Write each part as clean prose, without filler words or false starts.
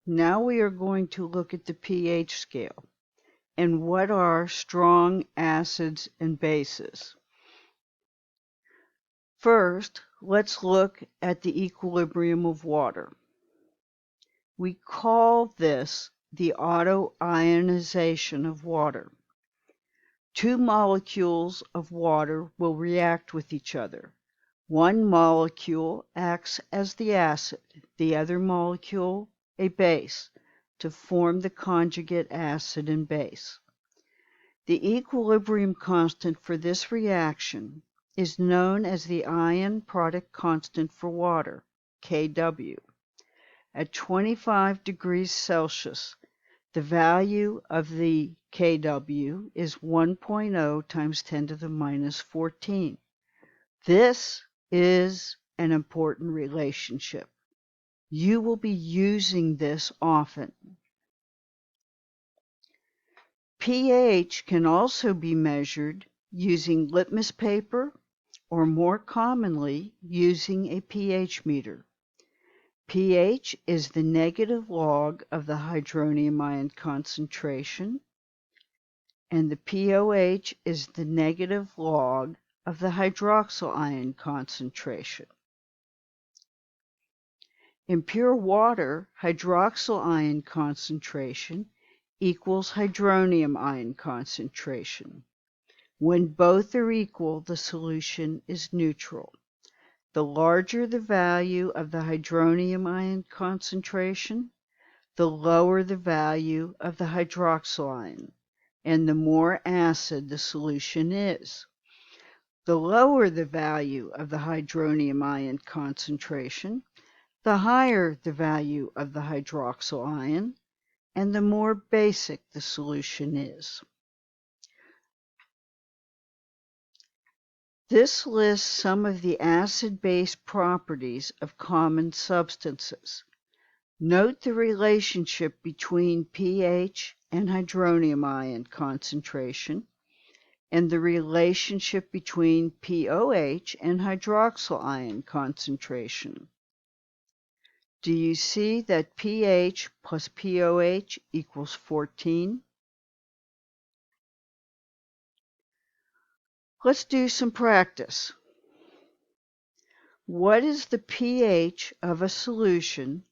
Now we are going to look at the pH scale and what are strong acids and bases. First, let's look at the equilibrium of water. We call this the autoionization of water. Two molecules of water will react with each other. One molecule acts as the acid, the other molecule a base, to form the conjugate acid and base. The equilibrium constant for this reaction is known as the ion product constant for water, Kw. At 25 degrees Celsius, the value of the Kw is 1.0 times 10 to the minus 14. This is an important relationship. You will be using this often. pH can also be measured using litmus paper or more commonly using a pH meter. pH is the negative log of the hydronium ion concentration, and the pOH is the negative log of the hydroxyl ion concentration. In pure water, hydroxyl ion concentration equals hydronium ion concentration. When both are equal, the solution is neutral. The larger the value of the hydronium ion concentration, the lower the value of the hydroxyl ion, and the more acid the solution is. The lower the value of the hydronium ion concentration, the higher the value of the hydroxyl ion, and the more basic the solution is. This lists some of the acid-base properties of common substances. Note the relationship between pH and hydronium ion concentration, and the relationship between pOH and hydroxyl ion concentration. Do you see that pH plus pOH equals 14? Let's do some practice. What is the pH of a solution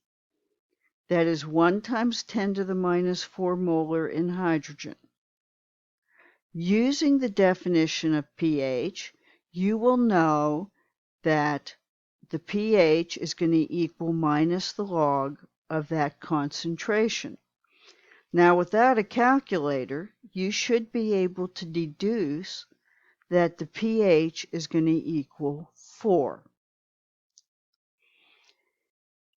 that is 1 times 10 to the minus 4 molar in hydrogen? Using the definition of pH, you will know that the pH is going to equal minus the log of that concentration. Now, without a calculator, you should be able to deduce that the pH is going to equal 4.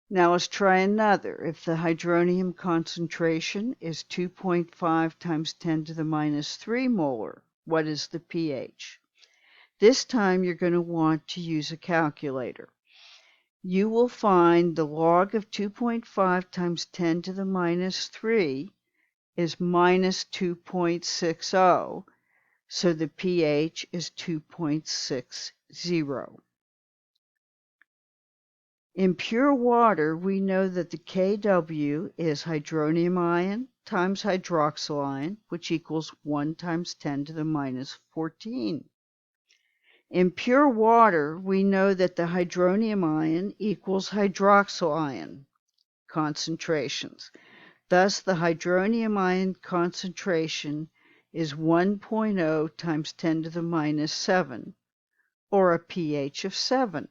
Now let's try another. If the hydronium concentration is 2.5 times 10 to the minus 3 molar, what is the pH? This time you're going to want to use a calculator. You will find the log of 2.5 times 10 to the minus 3 is minus 2.60. So the pH is 2.60. In pure water, we know that the Kw is hydronium ion times hydroxyl ion, which equals 1 times 10 to the minus 14. In pure water, we know that the hydronium ion equals hydroxyl ion concentrations. Thus, the hydronium ion concentration is 1.0 times 10 to the minus 7, or a pH of 7.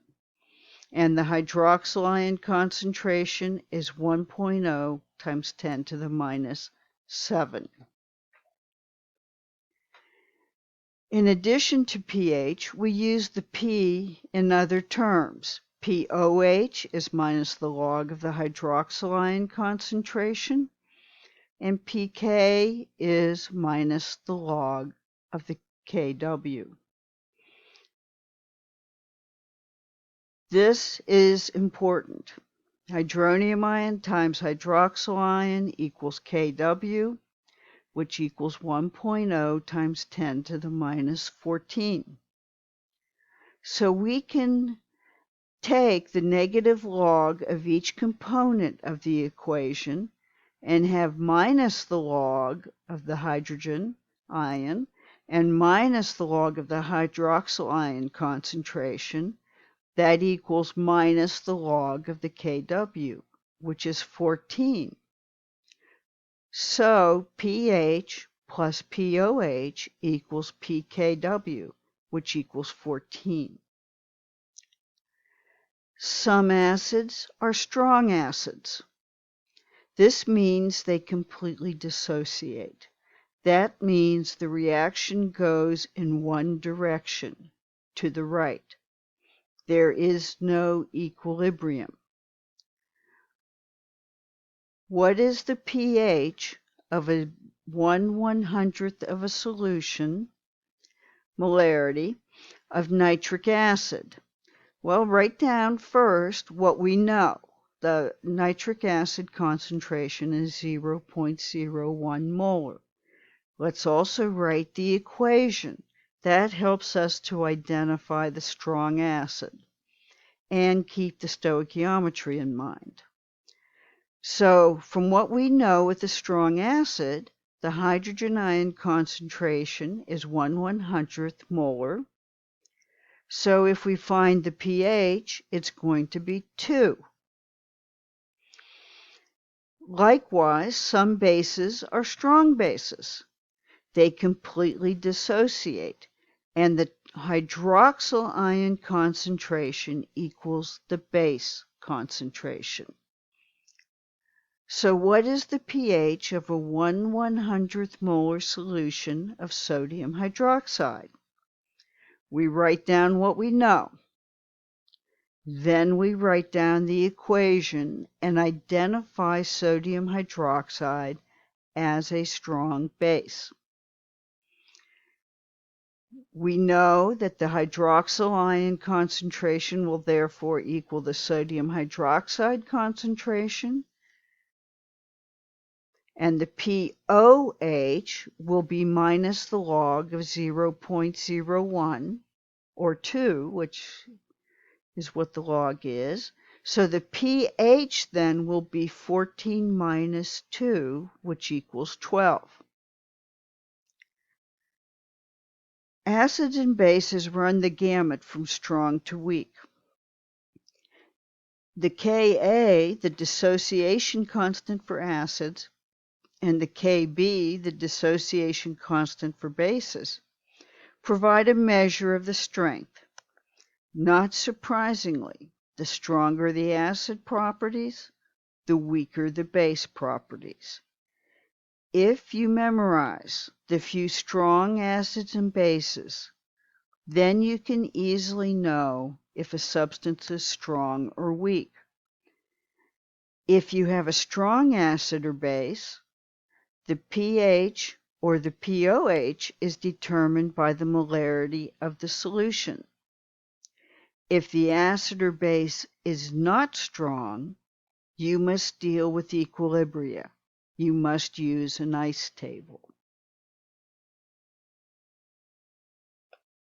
And the hydroxyl ion concentration is 1.0 times 10 to the minus 7. In addition to pH, we use the P in other terms. pOH is minus the log of the hydroxyl ion concentration, and pK is minus the log of the Kw. This is important. Hydronium ion times hydroxyl ion equals Kw, which equals 1.0 times 10 to the minus 14. So we can take the negative log of each component of the equation and have minus the log of the hydrogen ion and minus the log of the hydroxyl ion concentration, that equals minus the log of the Kw, which is 14. So pH plus pOH equals pKw, which equals 14. Some acids are strong acids. This means they completely dissociate. That means the reaction goes in one direction, to the right. There is no equilibrium. What is the pH of a 1/100th of a solution, molarity, of nitric acid? Well, write down first what we know. The nitric acid concentration is 0.01 molar. Let's also write the equation. That helps us to identify the strong acid and keep the stoichiometry in mind. So, from what we know with the strong acid, the hydrogen ion concentration is 1/100th molar. So if we find the pH, it's going to be 2. Likewise, some bases are strong bases. They completely dissociate, and the hydroxyl ion concentration equals the base concentration. So what is the pH of a 1/100th molar solution of sodium hydroxide? We write down what we know. Then we write down the equation and identify sodium hydroxide as a strong base. We know that the hydroxyl ion concentration will therefore equal the sodium hydroxide concentration, and the pOH will be minus the log of 0.01 or 2, which is what the log is. So the pH then will be 14 minus 2, which equals 12. Acids and bases run the gamut from strong to weak. The Ka, the dissociation constant for acids, and the Kb, the dissociation constant for bases, provide a measure of the strength. Not surprisingly, the stronger the acid properties, the weaker the base properties. If you memorize the few strong acids and bases, then you can easily know if a substance is strong or weak. If you have a strong acid or base, the pH or the pOH is determined by the molarity of the solution. If the acid or base is not strong, you must deal with equilibria. You must use an ice table.